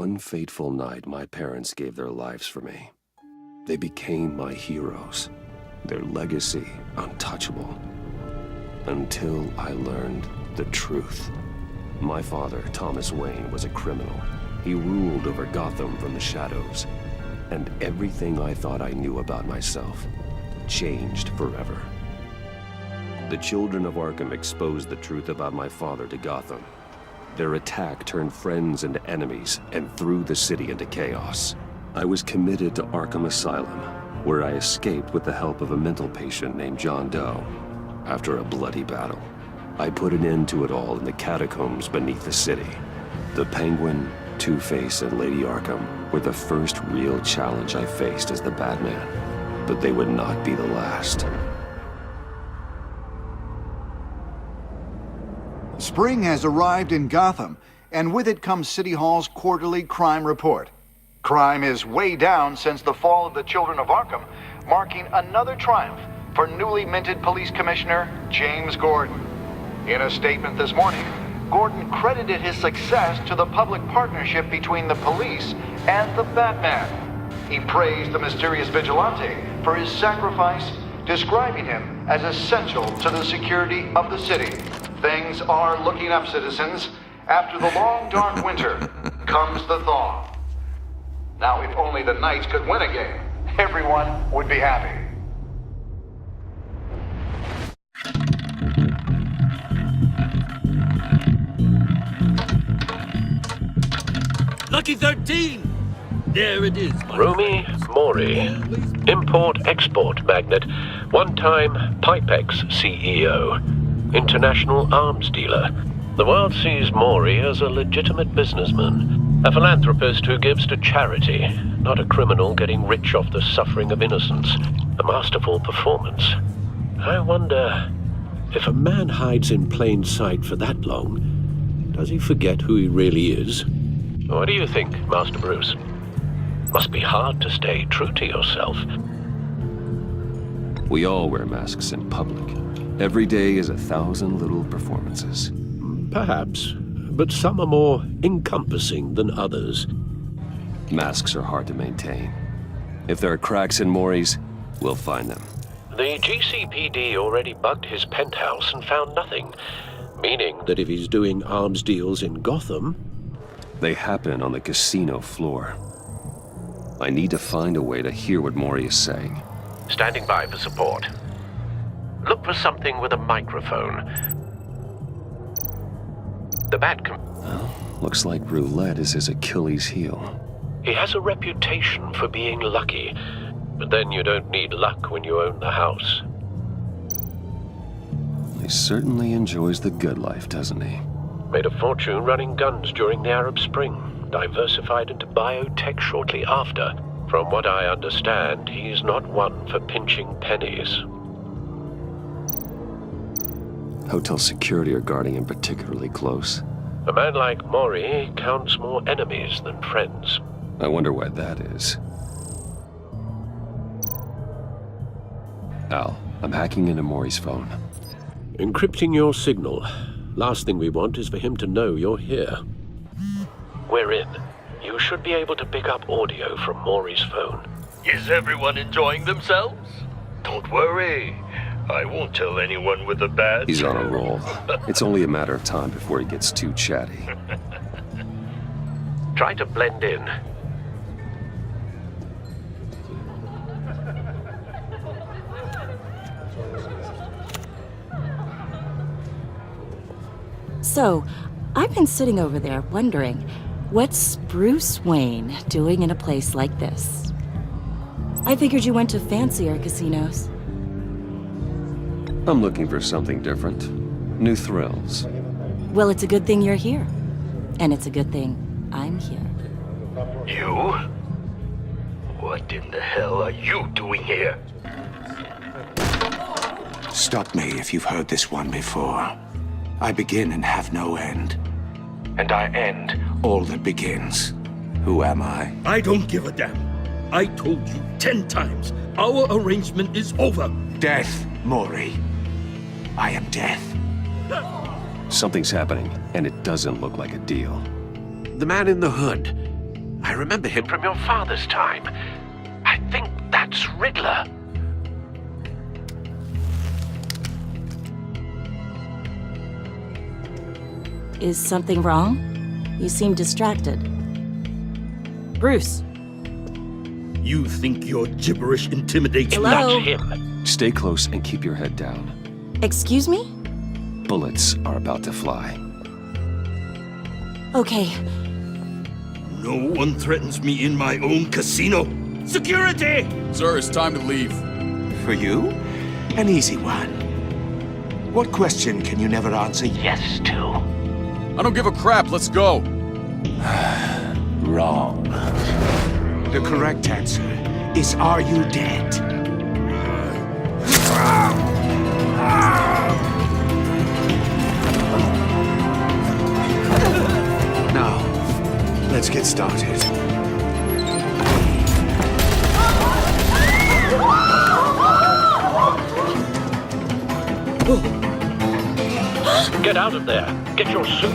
one fateful night, my parents gave their lives for me. They became my heroes, their legacy untouchable. Until I learned the truth. My father, Thomas Wayne, was a criminal. He ruled over Gotham from the shadows. And everything I thought I knew about myself changed forever. The children of Arkham exposed the truth about my father to Gotham. Their attack turned friends into enemies and threw the city into chaos. I was committed to Arkham Asylum, where I escaped with the help of a mental patient named John Doe. After a bloody battle, I put an end to it all in the catacombs beneath the city. The Penguin, Two-Face, and Lady Arkham were the first real challenge I faced as the Batman, but they would not be the last. Spring has arrived in Gotham, and with it comes City Hall's quarterly crime report. Crime is way down since the fall of the Children of Arkham, marking another triumph for newly minted Police Commissioner James Gordon. In a statement this morning, Gordon credited his success to the public partnership between the police and the Batman. He praised the mysterious vigilante for his sacrifice, describing him as essential to the security of the city. Things are looking up, citizens. After the long, dark winter comes the thaw. Now, if only the Knights could win a game, everyone would be happy. Lucky 13! There it is. Rumi Mori, import-export magnate, one-time Pipex CEO, international arms dealer. The world sees Mori as a legitimate businessman, a philanthropist who gives to charity, not a criminal getting rich off the suffering of innocence. A masterful performance. I wonder, if a man hides in plain sight for that long, does he forget who he really is? What do you think, Master Bruce? Must be hard to stay true to yourself. We all wear masks in public. Every day is 1,000 little performances. Perhaps, but some are more encompassing than others. Masks are hard to maintain. If there are cracks in Mori's, we'll find them. The GCPD already bugged his penthouse and found nothing, meaning that if he's doing arms deals in Gotham... They happen on the casino floor. I need to find a way to hear what Mori is saying. Standing by for support. Look for something with a microphone. The Well, looks like roulette is his Achilles heel. He has a reputation for being lucky, but then you don't need luck when you own the house. He certainly enjoys the good life, doesn't he? Made a fortune running guns during the Arab Spring, diversified into biotech shortly after. From what I understand, he's not one for pinching pennies. Hotel security are guarding him particularly close. A man like Mori counts more enemies than friends. I wonder why that is. Al, I'm hacking into Mori's phone. Encrypting your signal. Last thing we want is for him to know you're here. We're in. You should be able to pick up audio from Mori's phone. Is everyone enjoying themselves? Don't worry. I won't tell anyone with a badge. He's on a roll. It's only a matter of time before he gets too chatty. Try to blend in. So, I've been sitting over there wondering, what's Bruce Wayne doing in a place like this? I figured you went to fancier casinos. I'm looking for something different. New thrills. Well, it's a good thing you're here. And it's a good thing I'm here. You? What in the hell are you doing here? Stop me if you've heard this one before. I begin and have no end. And I end all that begins. Who am I? I don't give a damn. I told you 10 times. Our arrangement is over. Death, Mori. I am death. Something's happening, and it doesn't look like a deal. The man in the hood. I remember him from your father's time. I think that's Riddler. Is something wrong? You seem distracted. Bruce. You think your gibberish intimidates me? Hello? That's him. Stay close and keep your head down. Excuse me? Bullets are about to fly. Okay. No one threatens me in my own casino. Security! Sir, it's time to leave. For you? An easy one. What question can you never answer yes to? I don't give a crap, let's go. Wrong. The correct answer is, are you dead? Now, let's get started. Get out of there. Get your suit.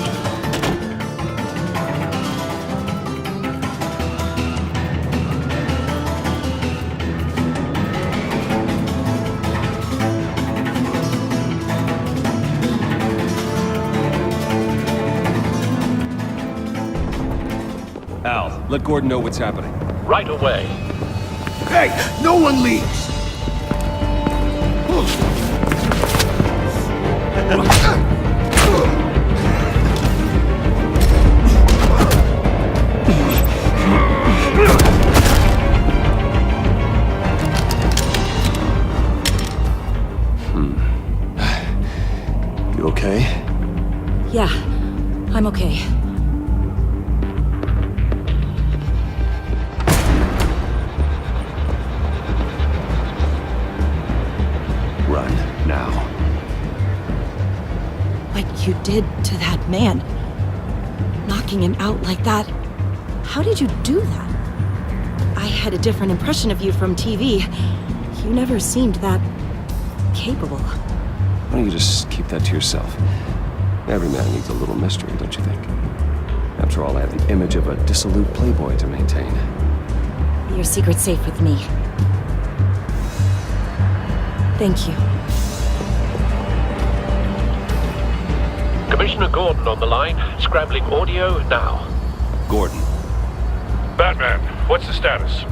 Al, let Gordon know what's happening. Right away. Hey, no one leaves! You okay? Yeah, I'm okay. Run, now. What you did to that man. Knocking him out like that. How did you do that? I had a different impression of you from TV. You never seemed that capable. Why don't you just keep that to yourself? Every man needs a little mystery, don't you think? After all, I have the image of a dissolute playboy to maintain. Your secret's safe with me. Thank you. Commissioner Gordon on the line. Scrambling audio now. Gordon. Batman, what's the status?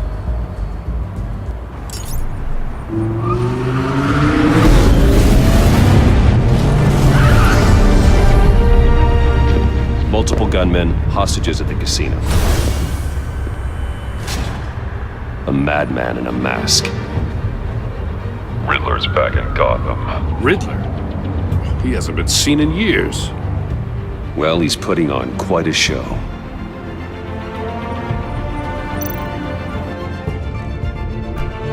Multiple gunmen, hostages at the casino. A madman in a mask. Riddler's back in Gotham. Riddler? He hasn't been seen in years. Well, he's putting on quite a show.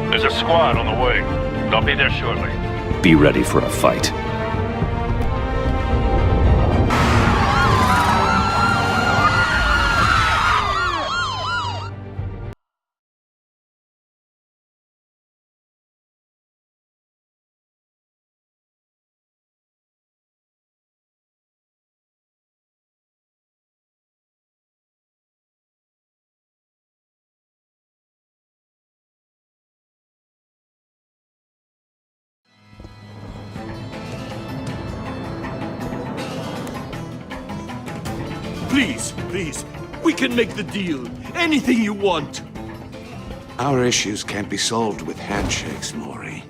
There's a squad on the way. They'll be there shortly. Be ready for a fight. Please, please, we can make the deal. Anything you want. Our issues can't be solved with handshakes, Maury.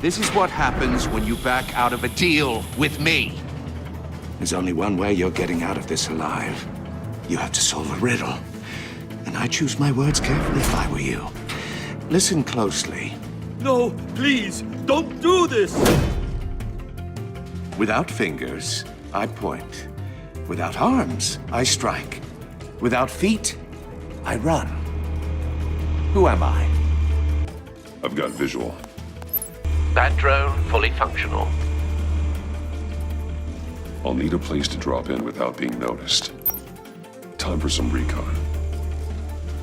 This is what happens when you back out of a deal with me. There's only one way you're getting out of this alive. You have to solve a riddle. And I choose my words carefully if I were you. Listen closely. No, please, don't do this. Without fingers, I point. Without arms, I strike. Without feet, I run. Who am I? I've got visual. That drone fully functional. I'll need a place to drop in without being noticed. Time for some recon.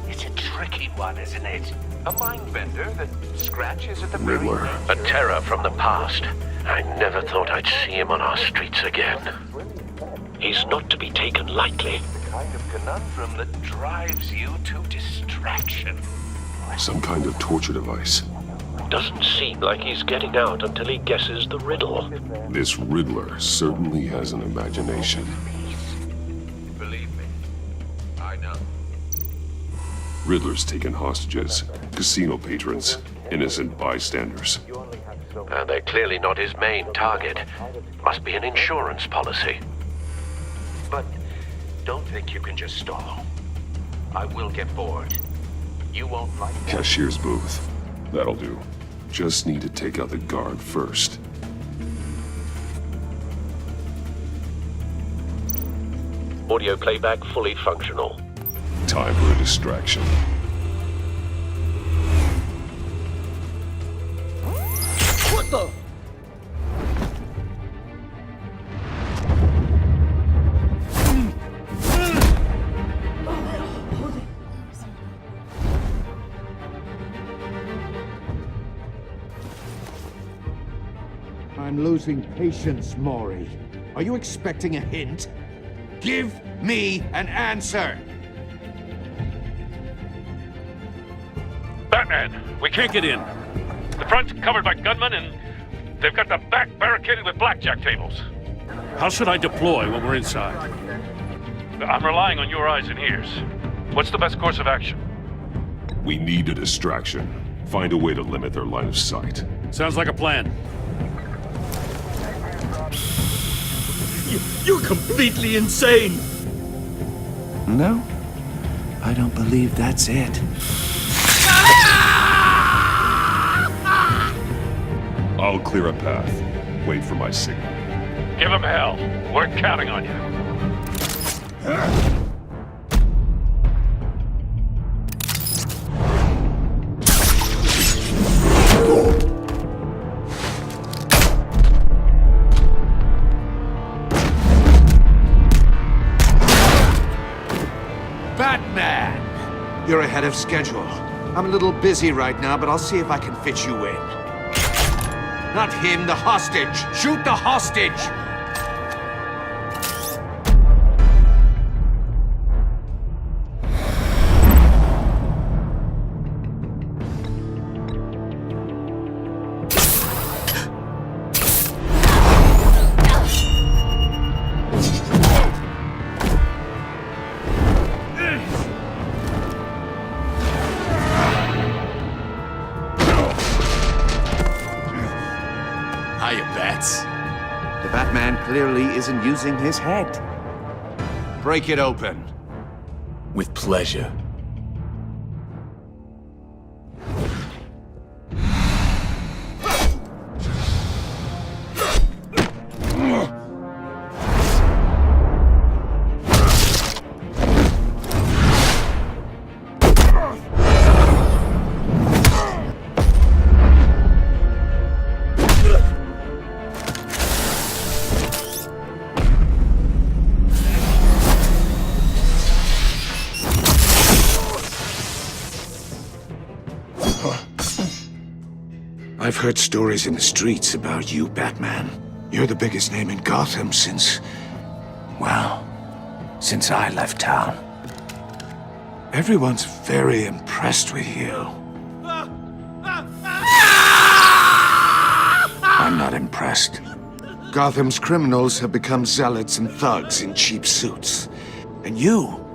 It's a tricky one, isn't it? A mind bender that scratches at the very Riddler. A terror from the past. I never thought I'd see him on our streets again. He's not to be taken lightly. The kind of conundrum that drives you to distraction? Some kind of torture device. Doesn't seem like he's getting out until he guesses the riddle. This Riddler certainly has an imagination. Believe me, I know. Riddler's taken hostages, casino patrons, innocent bystanders. And they're clearly not his main target. Must be an insurance policy. But don't think you can just stall. I will get bored. You won't like that. Cashier's booth. That'll do. Just need to take out the guard first. Audio playback fully functional. Time for a distraction. What the? I'm losing patience, Maury. Are you expecting a hint? Give me an answer! Batman, we can't get in. The front's covered by gunmen, and they've got the back barricaded with blackjack tables. How should I deploy when we're inside? I'm relying on your eyes and ears. What's the best course of action? We need a distraction. Find a way to limit their line of sight. Sounds like a plan. You're completely insane! No, I don't believe that's it. I'll clear a path. Wait for my signal. Give him hell. We're counting on you. Batman! You're ahead of schedule. I'm a little busy right now, but I'll see if I can fit you in. Not him, the hostage! Shoot the hostage! The Batman clearly isn't using his head. Break it open. With pleasure. I've heard stories in the streets about you, Batman. You're the biggest name in Gotham since... well, since I left town. Everyone's very impressed with you. I'm not impressed. Gotham's criminals have become zealots and thugs in cheap suits. And you,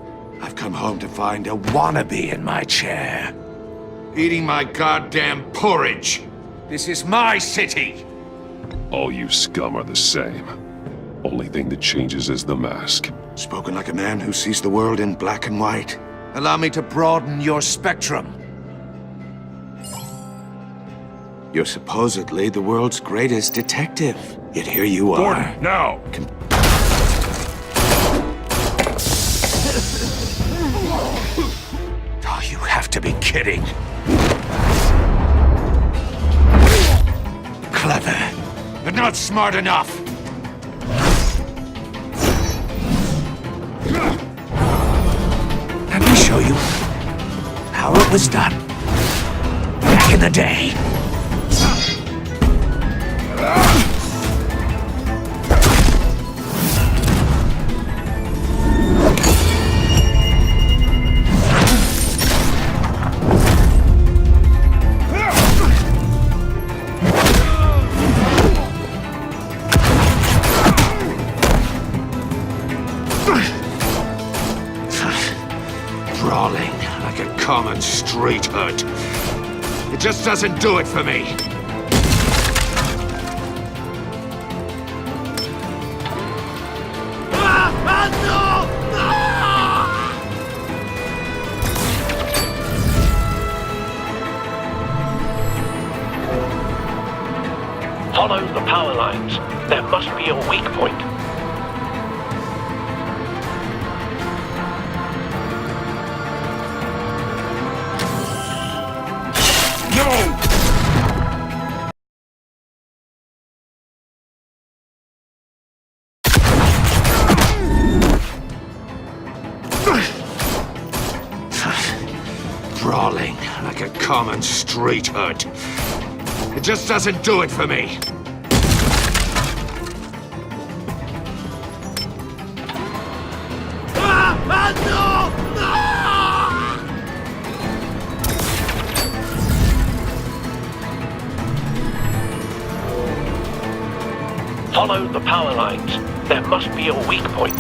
I've come home to find a wannabe in my chair. Eating my goddamn porridge. This is my city! All you scum are the same. Only thing that changes is the mask. Spoken like a man who sees the world in black and white. Allow me to broaden your spectrum. You're supposedly the world's greatest detective. Yet here you are. Gordon, now! Oh, you have to be kidding. Clever, but not smart enough. Let me show you how it was done back in the day. like a common street hood. It just doesn't do it for me. Follow the power lines. There must be a weak point. Brawling like a common street hood. It just doesn't do it for me. Follow the power lines. There must be a weak point.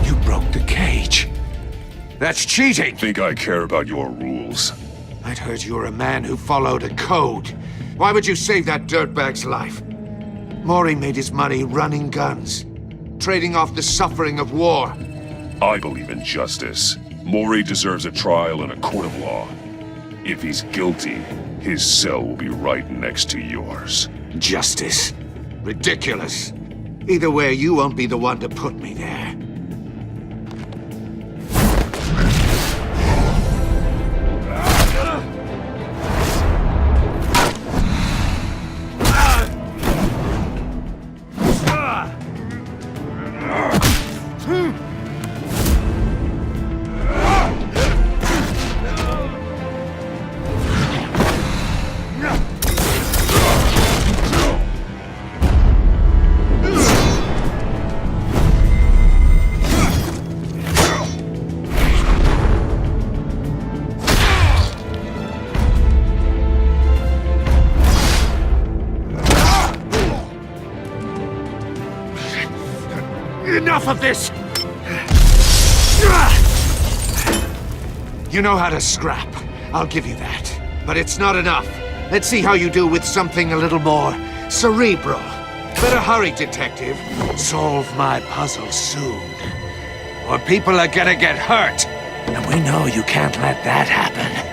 You broke the cage. That's cheating! Think I care about your rules? I'd heard you were a man who followed a code. Why would you save that dirtbag's life? Maury made his money running guns, trading off the suffering of war. I believe in justice. Maury deserves a trial in a court of law. If he's guilty, his cell will be right next to yours. Justice? Ridiculous. Either way, you won't be the one to put me there. Enough of this! You know how to scrap. I'll give you that. But it's not enough. Let's see how you do with something a little more cerebral. Better hurry, detective. Solve my puzzle soon. Or people are gonna get hurt. And we know you can't let that happen.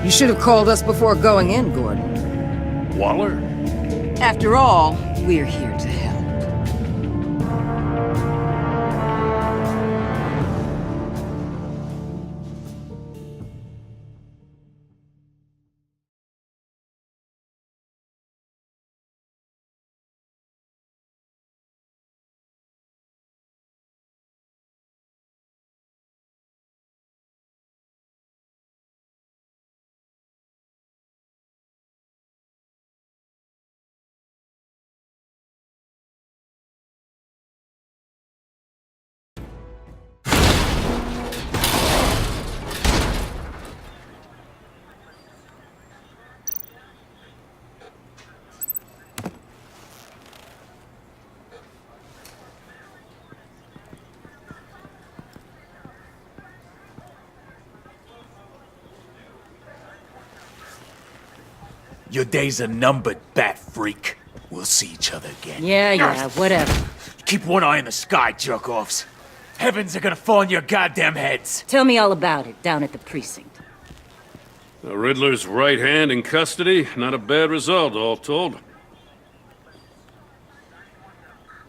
You should have called us before going in, Gordon. Waller? After all, we're here to help. Your days are numbered, bat freak. We'll see each other again. Yeah, whatever. Keep one eye in the sky, jerk-offs. Heavens are gonna fall on your goddamn heads. Tell me all about it down at the precinct. The Riddler's right hand in custody. Not a bad result, all told.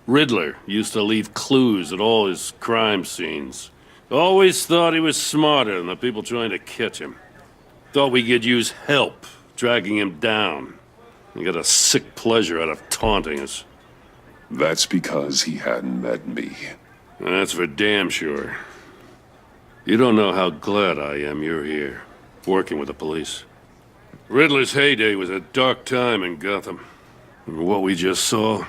Riddler used to leave clues at all his crime scenes. Always thought he was smarter than the people trying to catch him. Thought we could use help dragging him down. He got a sick pleasure out of taunting us. That's because he hadn't met me. That's for damn sure. You don't know how glad I am you're here, working with the police. Riddler's heyday was a dark time in Gotham. And what we just saw,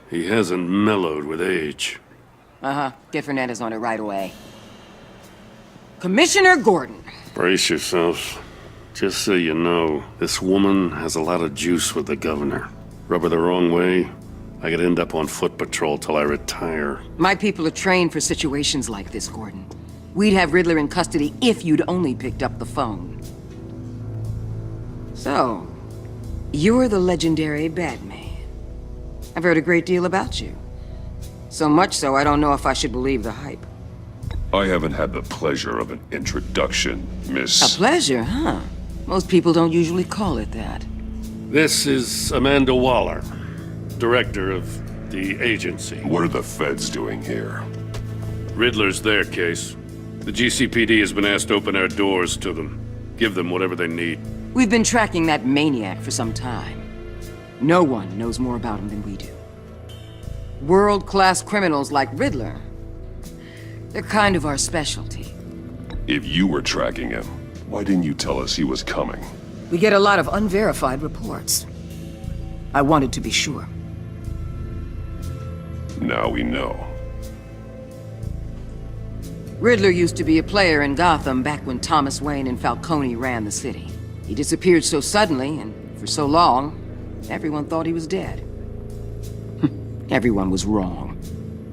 he hasn't mellowed with age. Uh-huh. Get Fernandez on it right away. Commissioner Gordon. Brace yourselves. Just so you know, this woman has a lot of juice with the governor. Rub her the wrong way, I could end up on foot patrol till I retire. My people are trained for situations like this, Gordon. We'd have Riddler in custody if you'd only picked up the phone. So, you're the legendary Batman. I've heard a great deal about you. So much so, I don't know if I should believe the hype. I haven't had the pleasure of an introduction, Miss... A pleasure, huh? Most people don't usually call it that. This is Amanda Waller, director of the agency. What are the feds doing here? Riddler's their case. The GCPD has been asked to open our doors to them. Give them whatever they need. We've been tracking that maniac for some time. No one knows more about him than we do. World-class criminals like Riddler. They're kind of our specialty. If you were tracking him, why didn't you tell us he was coming? We get a lot of unverified reports. I wanted to be sure. Now we know. Riddler used to be a player in Gotham back when Thomas Wayne and Falcone ran the city. He disappeared so suddenly and for so long, everyone thought he was dead. Everyone was wrong.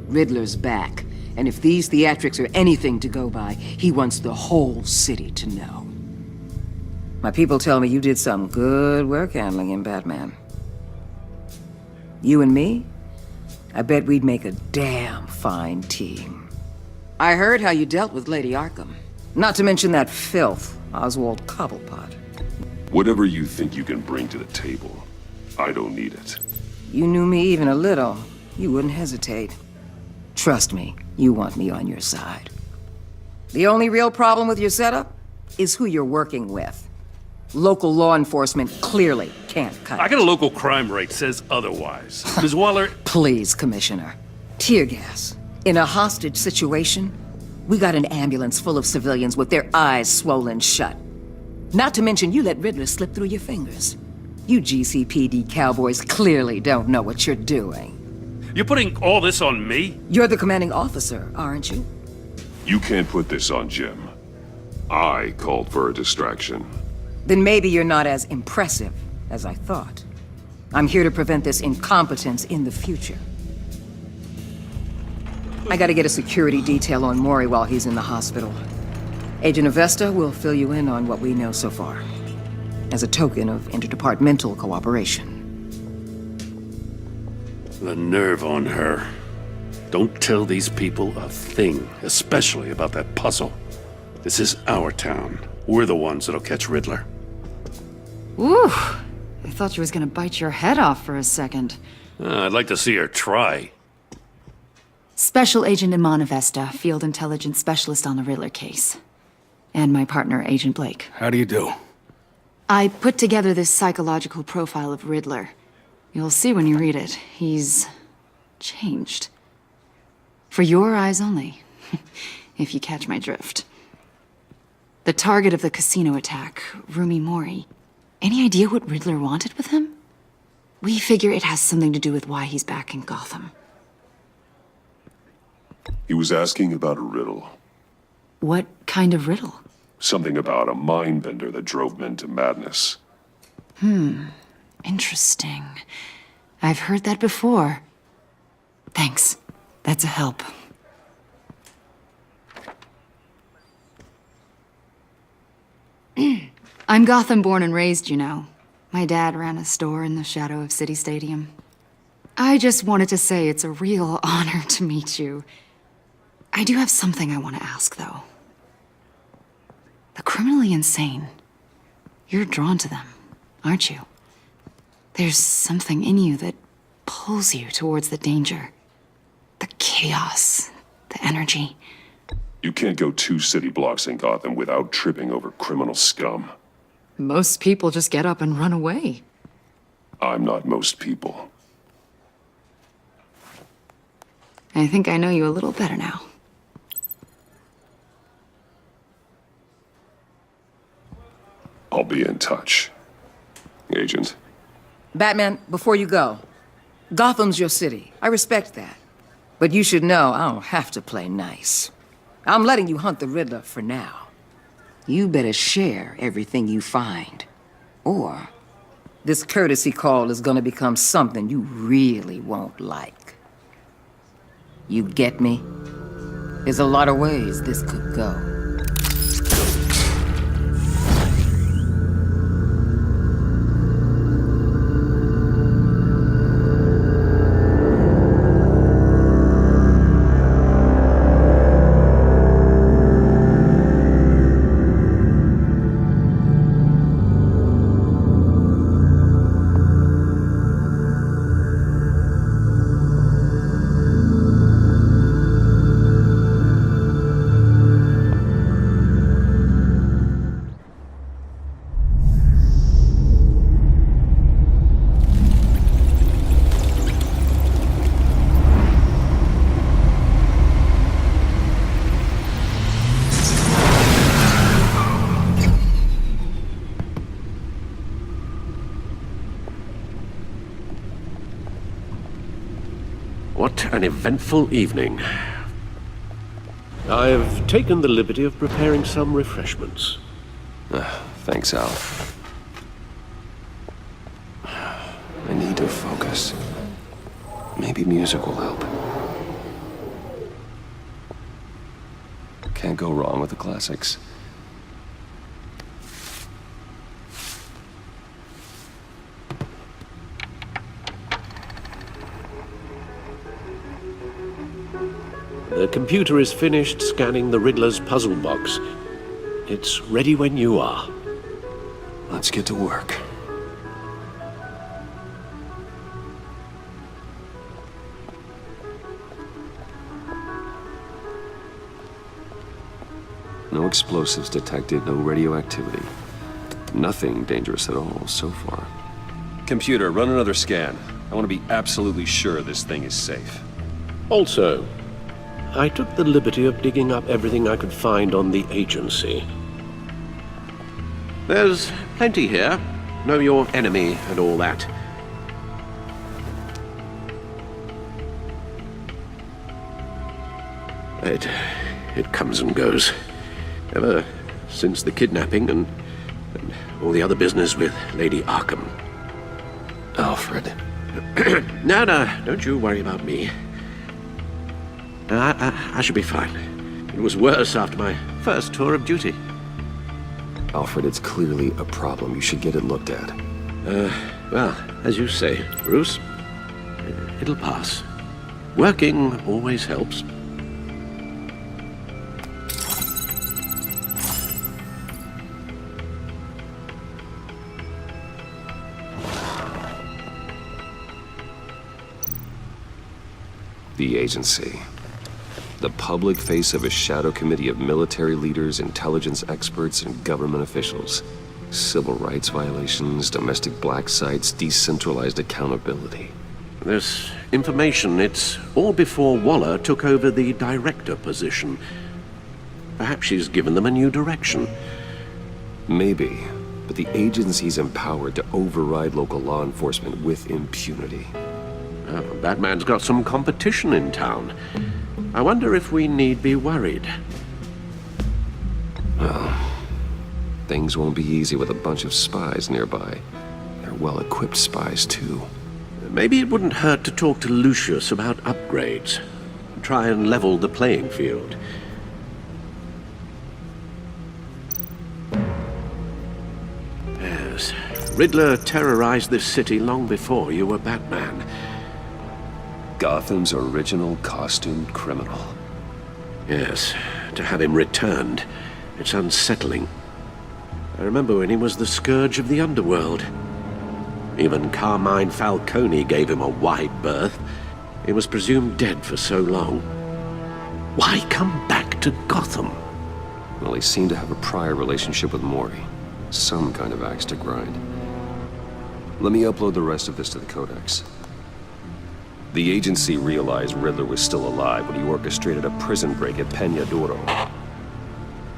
Riddler's back, and if these theatrics are anything to go by, he wants the whole city to know. My people tell me you did some good work handling him, Batman. You and me? I bet we'd make a damn fine team. I heard how you dealt with Lady Arkham. Not to mention that filth, Oswald Cobblepot. Whatever you think you can bring to the table, I don't need it. You knew me even a little, you wouldn't hesitate. Trust me, you want me on your side. The only real problem with your setup is who you're working with. Local law enforcement clearly can't cut I got a local crime rate says otherwise. Ms. Waller... Please, Commissioner. Tear gas. In a hostage situation, we got an ambulance full of civilians with their eyes swollen shut. Not to mention you let Riddler slip through your fingers. You GCPD cowboys clearly don't know what you're doing. You're putting all this on me? You're the commanding officer, aren't you? You can't put this on Jim. I called for a distraction. Then maybe you're not as impressive as I thought. I'm here to prevent this incompetence in the future. I gotta get a security detail on Maury while he's in the hospital. Agent Avesta will fill you in on what we know so far, as a token of interdepartmental cooperation. The nerve on her. Don't tell these people a thing, especially about that puzzle. This is our town. We're the ones that'll catch Riddler. Ooh, I thought you was gonna bite your head off for a second. I'd like to see her try. Special Agent Iman Avesta, Field Intelligence Specialist on the Riddler case. And my partner, Agent Blake. How do you do? I put together this psychological profile of Riddler. You'll see when you read it. He's changed. For your eyes only, if you catch my drift. The target of the casino attack, Rumi Mori. Any idea what Riddler wanted with him? We figure it has something to do with why he's back in Gotham. He was asking about a riddle. What kind of riddle? Something about a mind-bender that drove men to madness. Interesting. I've heard that before. Thanks. That's a help. I'm Gotham born and raised, you know. My dad ran a store in the shadow of City Stadium. I just wanted to say it's a real honor to meet you. I do have something I want to ask, though. The criminally insane. You're drawn to them, aren't you? There's something in you that pulls you towards the danger. The chaos, the energy. You can't go 2 city blocks in Gotham without tripping over criminal scum. Most people just get up and run away. I'm not most people. I think I know you a little better now. I'll be in touch. Agent. Batman, before you go, Gotham's your city. I respect that. But you should know I don't have to play nice. I'm letting you hunt the Riddler for now. You better share everything you find. Or this courtesy call is gonna become something you really won't like. You get me? There's a lot of ways this could go. What an eventful evening. I've taken the liberty of preparing some refreshments. Thanks, Al. I need to focus. Maybe music will help. Can't go wrong with the classics. The computer is finished scanning the Riddler's puzzle box. It's ready when you are. Let's get to work. No explosives detected, no radioactivity. Nothing dangerous at all so far. Computer, run another scan. I want to be absolutely sure this thing is safe. Also, I took the liberty of digging up everything I could find on the agency. There's plenty here. Know your enemy and all that. It comes and goes. Ever since the kidnapping and all the other business with Lady Arkham. Alfred. No, don't you worry about me. I should be fine. It was worse after my first tour of duty. Alfred, it's clearly a problem. You should get it looked at. Well, as you say, Bruce, it'll pass. Working always helps. The agency. The public face of a shadow committee of military leaders, intelligence experts, and government officials. Civil rights violations, domestic black sites, decentralized accountability. This information, it's all before Waller took over the director position. Perhaps she's given them a new direction. Maybe, but the agency's empowered to override local law enforcement with impunity. Batman's got some competition in town. I wonder if we need be worried. Well, things won't be easy with a bunch of spies nearby. They're well-equipped spies, too. Maybe it wouldn't hurt to talk to Lucius about upgrades. Try and level the playing field. Yes, Riddler terrorized this city long before you were Batman. Gotham's original costumed criminal. Yes, to have him returned, it's unsettling. I remember when he was the scourge of the underworld. Even Carmine Falcone gave him a wide berth. He was presumed dead for so long. Why come back to Gotham? Well, he seemed to have a prior relationship with Mori. Some kind of axe to grind. Let me upload the rest of this to the Codex. The agency realized Riddler was still alive when he orchestrated a prison break at Peña Duro.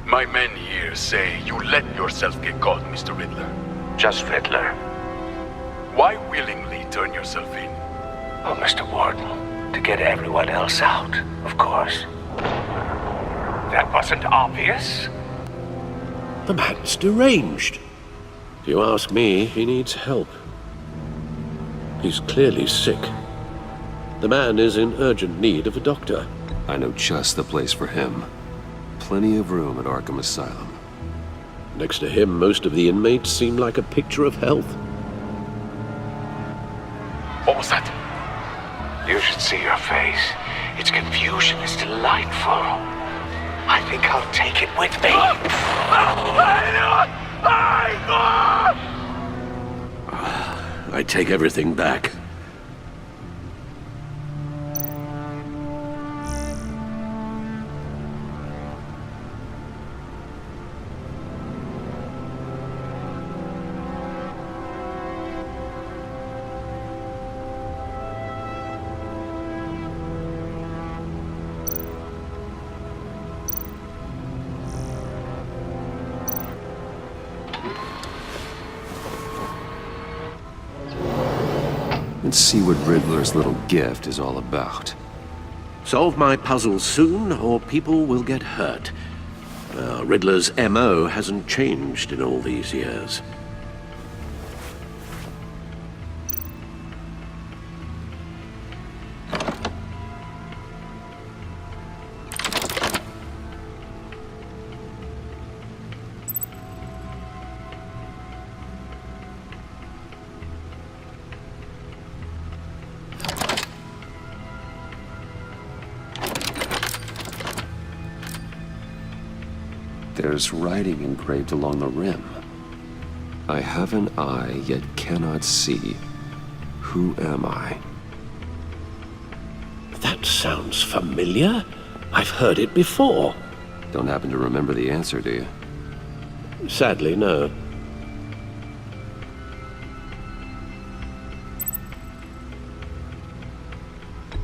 My men here say you let yourself get caught, Mr. Riddler. Just Riddler. Why willingly turn yourself in? Oh, Mr. Warden, to get everyone else out, of course. That wasn't obvious? The man's deranged. If you ask me, he needs help. He's clearly sick. The man is in urgent need of a doctor. I know just the place for him. Plenty of room at Arkham Asylum. Next to him, most of the inmates seem like a picture of health. What was that? You should see your face. Its confusion is delightful. I think I'll take it with me. I take everything back. Let's see what Riddler's little gift is all about. Solve my puzzle soon, or people will get hurt. Riddler's MO hasn't changed in all these years. There's writing engraved along the rim. I have an eye, yet cannot see. Who am I? That sounds familiar. I've heard it before. Don't happen to remember the answer, do you? Sadly, no.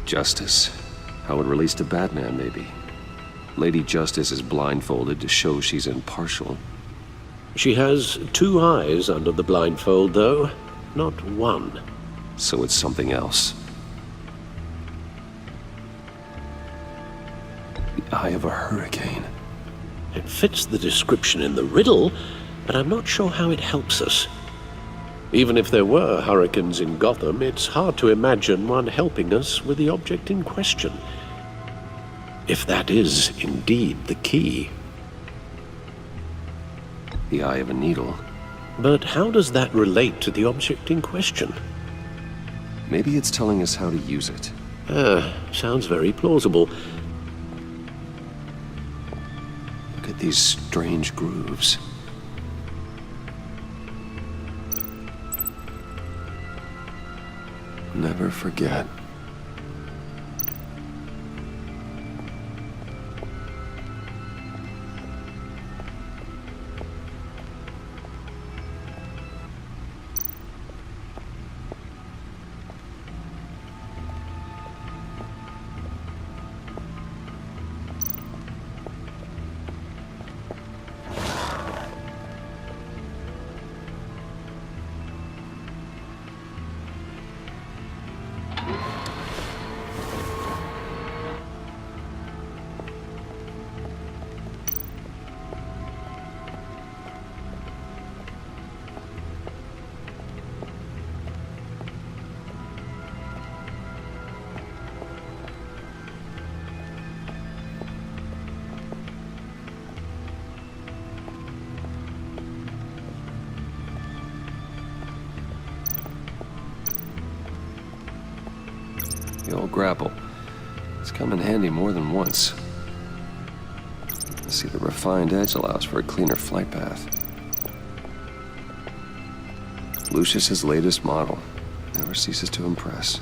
Justice. How it relates to Batman, maybe. Lady Justice is blindfolded to show she's impartial. She has two eyes under the blindfold, though, not one. So it's something else. The eye of a hurricane. It fits the description in the riddle, but I'm not sure how it helps us. Even if there were hurricanes in Gotham, it's hard to imagine one helping us with the object in question. If that is indeed the key. The eye of a needle. But how does that relate to the object in question? Maybe it's telling us how to use it. Sounds very plausible. Look at these strange grooves. Never forget. The old grapple. It's come in handy more than once. I see the refined edge allows for a cleaner flight path. Lucius's latest model never ceases to impress.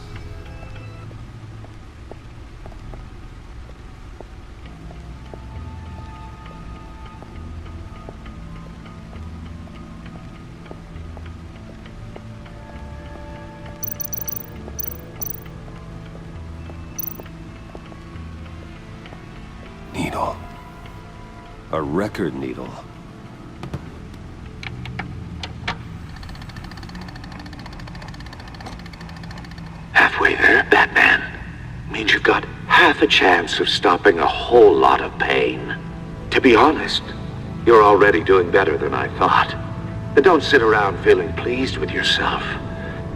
Needle. A record needle. Halfway there, Batman. Means you've got half a chance of stopping a whole lot of pain. To be honest, you're already doing better than I thought. But don't sit around feeling pleased with yourself.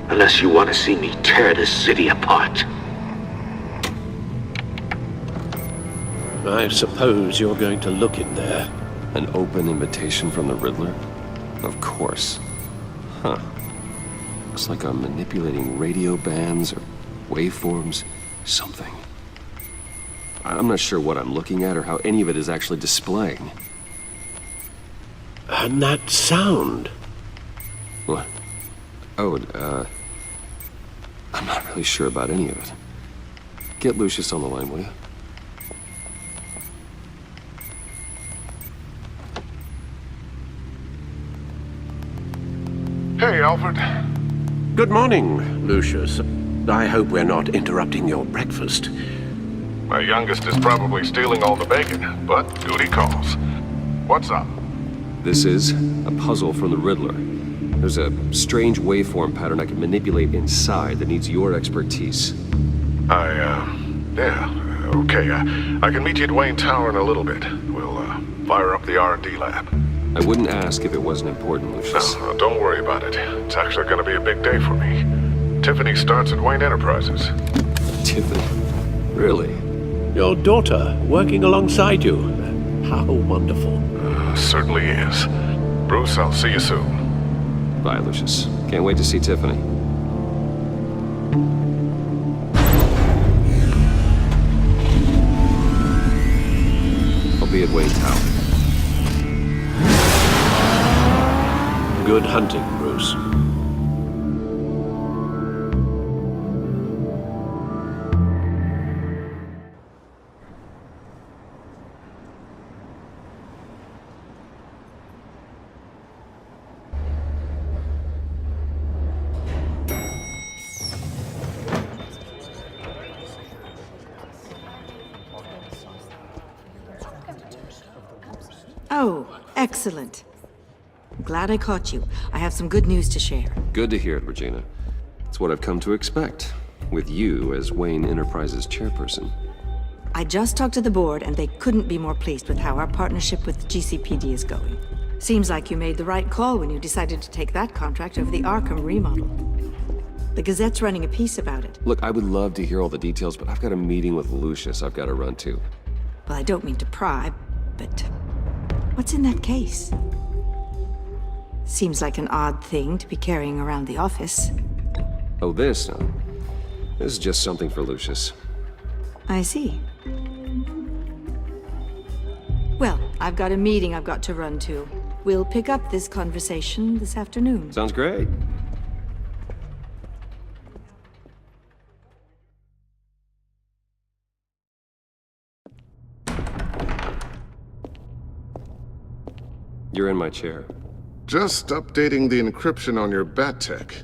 Unless you want to see me tear this city apart. I suppose you're going to look in there. An open invitation from the Riddler? Of course. Huh. Looks like I'm manipulating radio bands or waveforms. Something. I'm not sure what I'm looking at or how any of it is actually displaying. And that sound? What? Oh, I'm not really sure about any of it. Get Lucius on the line, will you? Hey, Alfred. Good morning, Lucius. I hope we're not interrupting your breakfast. My youngest is probably stealing all the bacon, but duty calls. What's up? This is a puzzle from the Riddler. There's a strange waveform pattern I can manipulate inside that needs your expertise. Yeah, okay. I can meet you at Wayne Tower in a little bit. We'll, fire up the R&D lab. I wouldn't ask if it wasn't important, Lucius. No, don't worry about it. It's actually gonna be a big day for me. Tiffany starts at Wayne Enterprises. Tiffany? Really? Your daughter working alongside you. How wonderful. Certainly is. Bruce, I'll see you soon. Bye, Lucius. Can't wait to see Tiffany. I'll be at Wayne Tower. Good hunting, Bruce. Oh, excellent. Glad I caught you. I have some good news to share. Good to hear it, Regina. It's what I've come to expect, with you as Wayne Enterprises chairperson. I just talked to the board, and they couldn't be more pleased with how our partnership with GCPD is going. Seems like you made the right call when you decided to take that contract over the Arkham remodel. The Gazette's running a piece about it. Look, I would love to hear all the details, but I've got a meeting with Lucius I've got to run to. Well, I don't mean to pry, but what's in that case? Seems like an odd thing to be carrying around the office. Oh, this? No. This is just something for Lucius. I see. Well, I've got a meeting I've got to run to. We'll pick up this conversation this afternoon. Sounds great. You're in my chair. Just updating the encryption on your bat tech.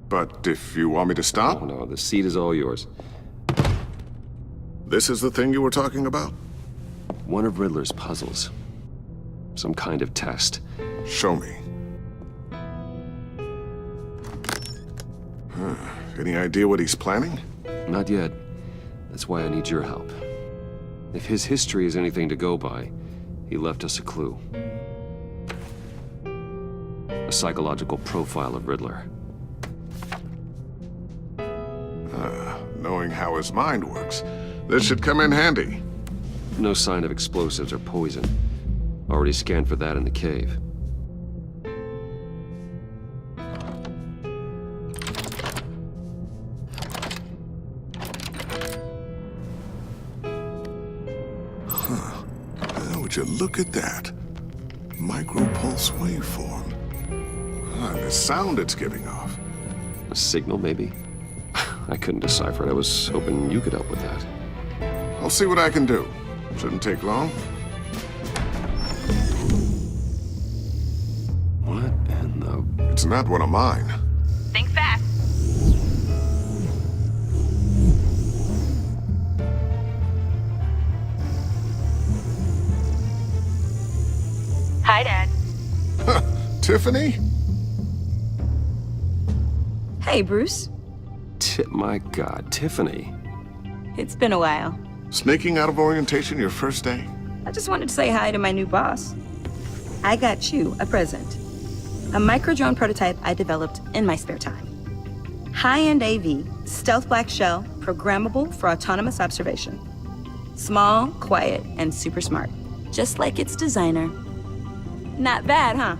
But if you want me to stop? Oh, no, the seat is all yours. This is the thing you were talking about? One of Riddler's puzzles. Some kind of test. Show me. Any idea what he's planning? Not yet. That's why I need your help. If his history is anything to go by, he left us a clue. A psychological profile of Riddler. Knowing how his mind works, this should come in handy. No sign of explosives or poison. Already scanned for that in the cave. Would you look at that? Micropulse waveform. Ah, the sound it's giving off. A signal, maybe? I couldn't decipher it. I was hoping you could help with that. I'll see what I can do. Shouldn't take long. What in the... It's not one of mine. Think fast. Hi, Dad. Tiffany? Hey, Bruce. My God, Tiffany. It's been a while. Sneaking out of orientation your first day? I just wanted to say hi to my new boss. I got you a present. A micro-drone prototype I developed in my spare time. High-end AV, stealth black shell, programmable for autonomous observation. Small, quiet, and super smart. Just like its designer. Not bad, huh?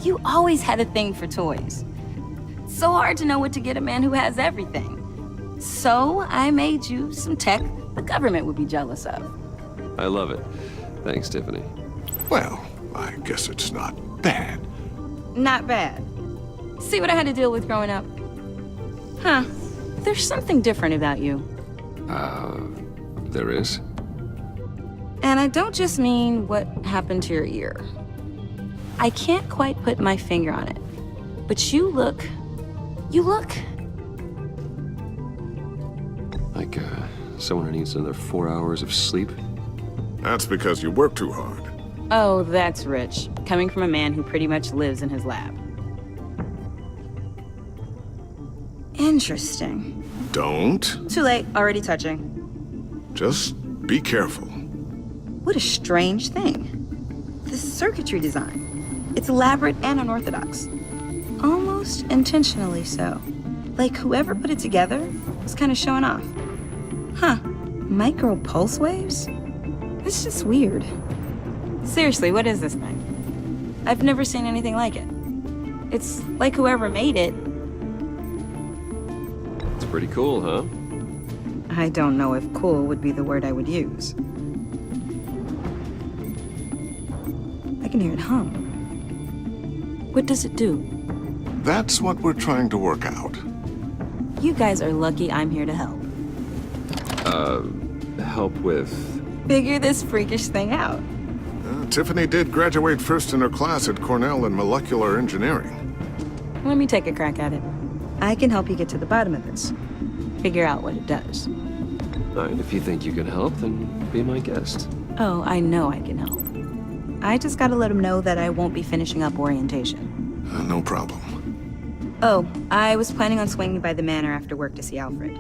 You always had a thing for toys. So hard to know what to get a man who has everything. So I made you some tech the government would be jealous of. I love it. Thanks, Tiffany. Well, I guess it's not bad. Not bad. See what I had to deal with growing up? Huh. There's something different about you. There is? And I don't just mean what happened to your ear. I can't quite put my finger on it. But you look... Like, someone who needs another 4 hours of sleep? That's because you work too hard. Oh, that's rich. Coming from a man who pretty much lives in his lab. Interesting. Don't. Too late. Already touching. Just be careful. What a strange thing. The circuitry design. It's elaborate and unorthodox. Almost intentionally so. Like whoever put it together was kind of showing off. Huh. Micro pulse waves? It's just weird. Seriously, what is this thing? I've never seen anything like it. It's like whoever made it. It's pretty cool, huh? I don't know if cool would be the word I would use. I can hear it hum. What does it do? That's what we're trying to work out. You guys are lucky I'm here to help. Help with... Figure this freakish thing out. Tiffany did graduate first in her class at Cornell in molecular engineering. Let me take a crack at it. I can help you get to the bottom of this. Figure out what it does. All right, if you think you can help, then be my guest. Oh, I know I can help. I just gotta let him know that I won't be finishing up orientation. No problem. Oh, I was planning on swinging by the manor after work to see Alfred.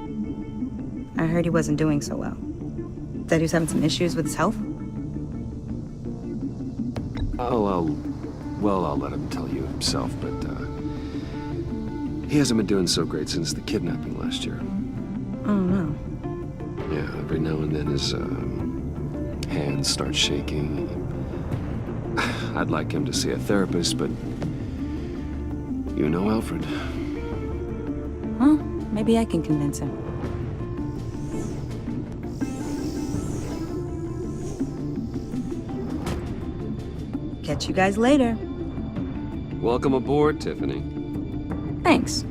I heard he wasn't doing so well. That he was having some issues with his health? I'll let him tell you himself, but, he hasn't been doing so great since the kidnapping last year. Oh, no. Yeah, every now and then his, hands start shaking. I'd like him to see a therapist, but you know Alfred. Well, maybe I can convince him. Catch you guys later. Welcome aboard, Tiffany. Thanks.